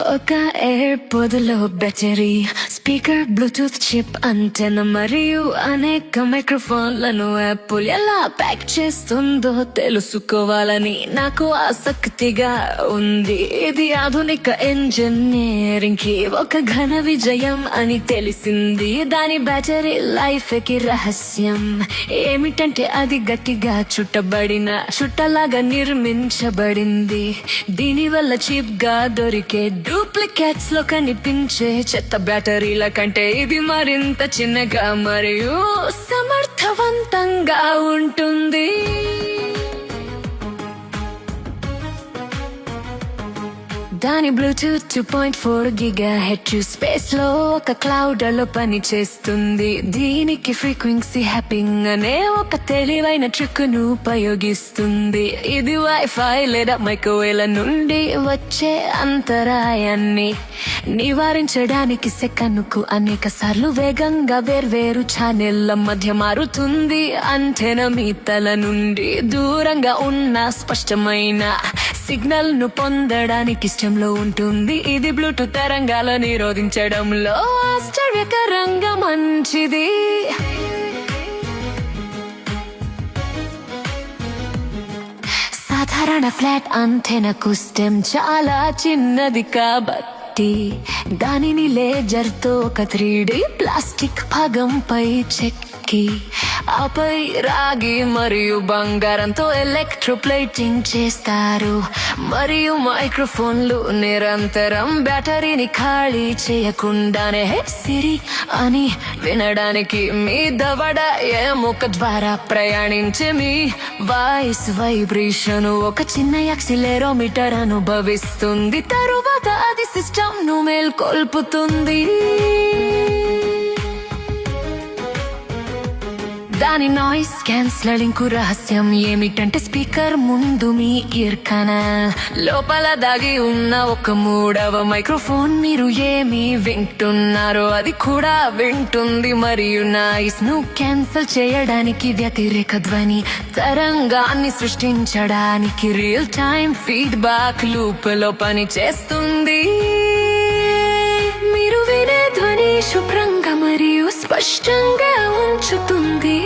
ఒక ఎయిర్పోడ్ లో battery, speaker, Bluetooth chip, అంటెనా మరియు అనేక మైక్రోఫోన్లను యాపిల్ ఎలా ప్యాక్ చేస్తుందో తెలుసుకోవాలని నాకు ఆసక్తిగా ఉంది. ఇది ఆధునిక ఇంజనీరింగ్ కి ఒక ఘన విజయం అని తెలిసింది. దాని బ్యాటరీ లైఫ్ కి రహస్యం ఏమిటంటే అది గట్టిగా చుట్టలాగా నిర్మించబడింది. దీనివల్ల చీప్ గా దొరికే డూప్లికేట్స్ లో కనిపించే చెత్త బ్యాటరీల కంటే ఇది మరింత చిన్నగా మరియు సమర్థవంతంగా ఉంటుంది. దాని బ్లూటూత్ 2.4 GHz స్పేస్ లో ఒక క్లౌడ్ లో పని చేస్తుంది. దీనికి ఫ్రీక్వెన్సీ హ్యాపింగ్ అనే ఒక తెలివైన ట్రిక్ ను ఉపయోగిస్తుంది. ఇది వైఫై లేదా మైక్రోవేవ్ నుండి వచ్చే అంతరాయాన్ని నివారించడానికి సెకనుకు అనేక సార్లు వేగంగా వేర్వేరు ఛానెళ్ల మధ్య మారుతుంది. అంటెనా మీ తల నుండి దూరంగా ఉన్న స్పష్టమైన సిగ్నల్ ను పొందడానికి ఇష్టంలో ఉంటుంది. ఇది బ్లూటూత్ తరంగాల నిరోధించడంలో ఆశ్చర్యకరంగా మంచిది. సాధారణ ఫ్లాట్ అంటెనాకు స్టెమ్ చాలా చిన్నది కాబట్టి దానిని లేజర్ తో ఒక 3D ప్లాస్టిక్ భాగంపై చెక్కి ఆపై రాగి మరియు బంగారంతో ఎలక్ట్రోప్లేటింగ్ చేస్తారు. మరియు మైక్రోఫోన్లు నిరంతరం బ్యాటరీని ఖాళీ చేయకుండానే సిరి అని వినడానికి మీ దవడ ఎముక ద్వారా ప్రయాణించే మీ వాయిస్ వైబ్రేషన్ ఒక చిన్న యాక్సిలెరోమీటర్ అనుభవిస్తుంది. తరువాత అది సిస్టమ్ ను మేల్కొల్పుతుంది. దాని నాయిస్ క్యాన్సలింగ్ కు రహస్యం ఏమిటంటే స్పీకర్ ముందు మీ ఇయర్ కనాల్ లోపల దాగి ఉన్న ఒక మూడవ మైక్రోఫోన్. మీరు ఏమి వింటున్నారో అది కూడా వింటుంది మరియు నాయిస్ ను క్యాన్సల్ చేయడానికి వ్యతిరేక ధ్వని తరంగాన్ని సృష్టించడానికి రియల్ టైమ్ ఫీడ్బ్యాక్ లూప్ లో పని చేస్తుంది. మీరు వినే ధ్వని శుభ్రంగా మరియు స్పష్టంగా ఉంచుతుంది.